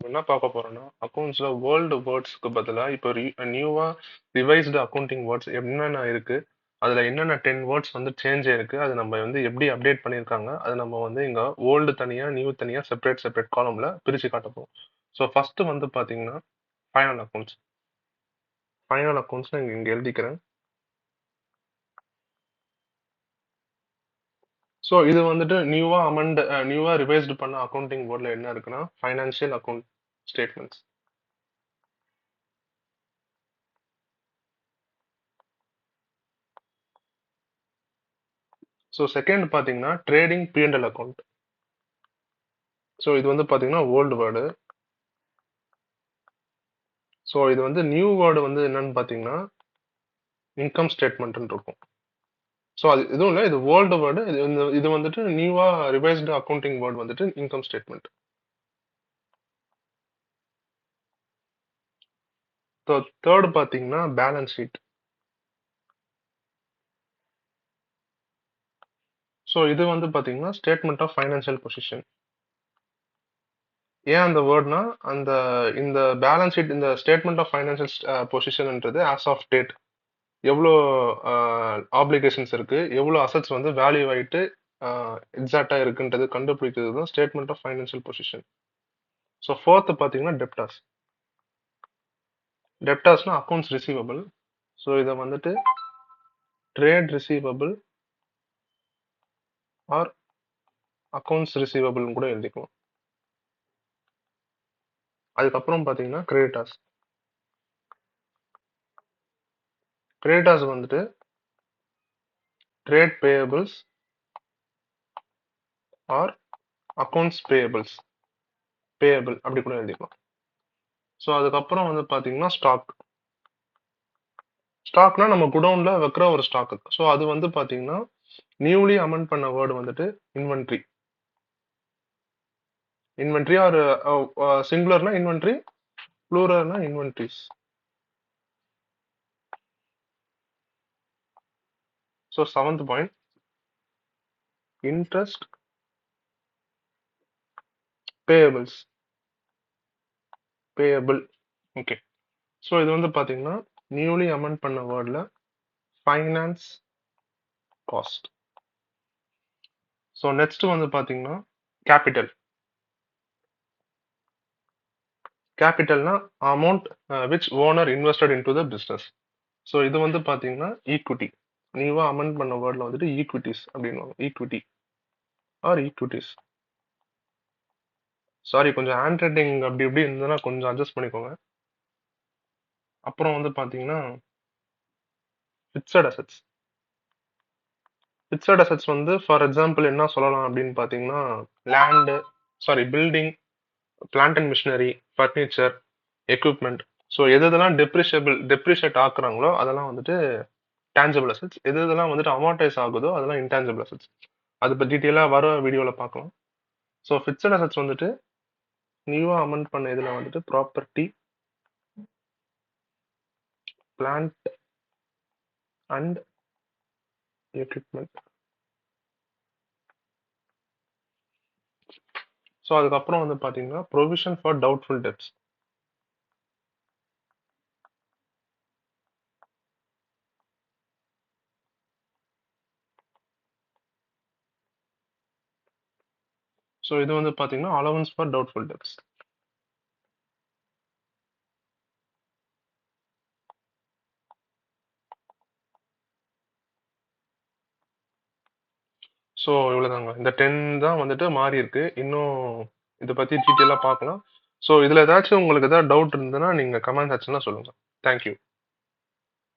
என்ன பார்க்க போறோம்னா அக்கௌண்ட்ஸ்ல வேர்ல்டு வேர்ட்ஸ்க்கு பதிலா இப்போ நியூவா ரிவைஸ்டு அக்கௌண்டிங் வேர்ட்ஸ் என்னென்ன இருக்கு, அதுல என்னென்ன 10 வேர்ட்ஸ் வந்து சேஞ்ச் ஆயிருக்கு, அது நம்ம வந்து எப்படி அப்டேட் பண்ணியிருக்காங்க, அது நம்ம வந்து இங்க ஓல்டு தனியா நியூ தனியா செப்பரேட் செப்பரேட் காலம்ல பிரிச்சு காட்ட போறோம். ஸோ ஃபர்ஸ்ட் வந்து பாத்தீங்கன்னா ஃபைனல் அக்கௌண்ட்ஸ். ஃபைனல் அக்கௌண்ட்ஸ் இங்க எழுதிக்கிறேன். ஸோ இது வந்துட்டு நியூவா ரிவைஸ்டு பண்ண அக்கௌண்டிங் வேர்ட்ல என்ன இருக்குன்னா financial account statements. So second பாத்தீங்கன்னா ட்ரேடிங் P&L அக்கௌண்ட். ஸோ இது வந்து பாத்தீங்கன்னா ஓல்டு வேர்டு. ஸோ இது வந்து நியூ வேர்டு வந்து என்னன்னு பாத்தீங்கன்னா இன்கம் ஸ்டேட்மெண்ட் இருக்கும். ஸோ அது இதுவும் இல்லை, இது ஓல்டு வேர்டு. இது வந்துட்டு நியூவா ரிவைஸ்டு அக்கௌண்டிங் வேர்டு வந்துட்டு இன்கம் ஸ்டேட்மெண்ட். ஸோ தேர்ட் பாத்தீங்கன்னா பேலன்ஸ் ஷீட். ஸோ இது வந்து பாத்தீங்கன்னா ஸ்டேட்மெண்ட் ஆஃப் ஃபைனான்சியல் பொசிஷன். ஏன் அந்த வேர்ட்னா அந்த இந்த பேலன்ஸ் ஷீட், இந்த ஸ்டேட்மெண்ட் ஆஃப் ஃபைனான்சியல் பொசிஷன்ன்றது ஆஸ் ஆஃப் டேட் எவ்வளோ ஆப்ளிகேஷன்ஸ் இருக்கு, எவ்வளோ அசட்ஸ் வந்து வேல்யூ ஆயிட்டு எக்ஸாக்டா இருக்குன்றது கண்டுபிடிக்கிறது தான் statement of financial position. So fourth பாத்தீங்கன்னா டெப்டாஸ். டெப்டாஸ்னா அக்கௌண்ட்ஸ் ரிசீவபிள். ஸோ இதை வந்துட்டு trade receivable or accounts receivable கூட எழுதிக்கலாம். அதுக்கப்புறம் பாத்தீங்கன்னா கிரெடிட்டாஸ். கிரெடிட்டாஸ் வந்துட்டு trade payables or accounts payable அப்படி கூட எழுதிக்கலாம். ஸோ அதுக்கப்புறம் வந்து பாத்தீங்கன்னா ஸ்டாக். ஸ்டாக்னா நம்ம குடோன்ல வைக்கிற ஒரு ஸ்டாக். ஸோ அது வந்து பாத்தீங்கன்னா நியூலி அமெண்ட் பண்ண வேர்டு வந்துட்டு இன்வென்ட்ரி. இன்வென்ட்ரி ஆர் சிங்குலர்னா இன்வென்ட்ரி, ப்ளூரல்னா inventories. So seventh point interest payables. Payable. Okay. So இது வந்து பாத்தீங்கன்னா நியூலி அமெண்ட் பண்ண வேர்ட்ல ஃபைனான்ஸ் காஸ்ட். ஸோ நெக்ஸ்ட் வந்து பாத்தீங்கன்னா கேபிட்டல். கேபிட்டல்னா amount which owner invested in to the business. So இது வந்து பாத்தீங்கன்னா ஈக்விட்டி. நியூவா அமெண்ட் பண்ண வேர்ட்ல வந்துட்டு ஈக்விட்டிஸ் அப்படின்னு ஈக்விட்டி ஆர் ஈக்விட்டிஸ். சாரி, கொஞ்சம் ஹேண்ட் ரைட்டிங் அப்படி இப்படி இருந்ததுன்னா கொஞ்சம் அட்ஜஸ்ட் பண்ணிக்கோங்க. அப்புறம் வந்து பாத்தீங்கன்னா ஃபிக்ஸட் அசெட்ஸ். ஃபிக்ஸட் அசெட்ஸ் வந்து ஃபார் எக்ஸாம்பிள் என்ன சொல்லலாம் அப்படின்னு பாத்தீங்கன்னா land, sorry building, plant and machinery, furniture, equipment. So எதெல்லாம் டெப்ரிஷியேட் ஆக்குறாங்களோ அதெல்லாம் வந்துட்டு டேஞ்சபிள் அசெட்ஸ். எதெல்லாம் வந்துட்டு அமார்டைஸ் ஆகுதோ அதெல்லாம் இன்டான்ஜிபிள் அசெட்ஸ். அது பத்தி டீட்டெயிலாக வர வீடியோவில் பார்க்கலாம். ஸோ ஃபிக்ஸட் அசெட்ஸ் வந்துட்டு நியூவா அமெண்ட் பண்ண இதுல வந்துட்டு property, plant and equipment. So அதுக்கப்புறம் வந்து பாத்தீங்கன்னா provision for doubtful debts. So இது வந்து பாத்தீங்கன்னா allowance for doubtful debts. So இவ்வளவுதாங்க. இந்த 10 தான் வந்துட்டு மாறி இருக்கு. இன்னும் இதை பத்தி டீட்டெயிலாக பார்க்கலாம். ஸோ இதுல ஏதாச்சும் உங்களுக்கு ஏதாவது டவுட் இருந்ததுன்னா நீங்க கமெண்ட் செக்ஷன்ல சொல்லுங்க. தேங்க்யூ.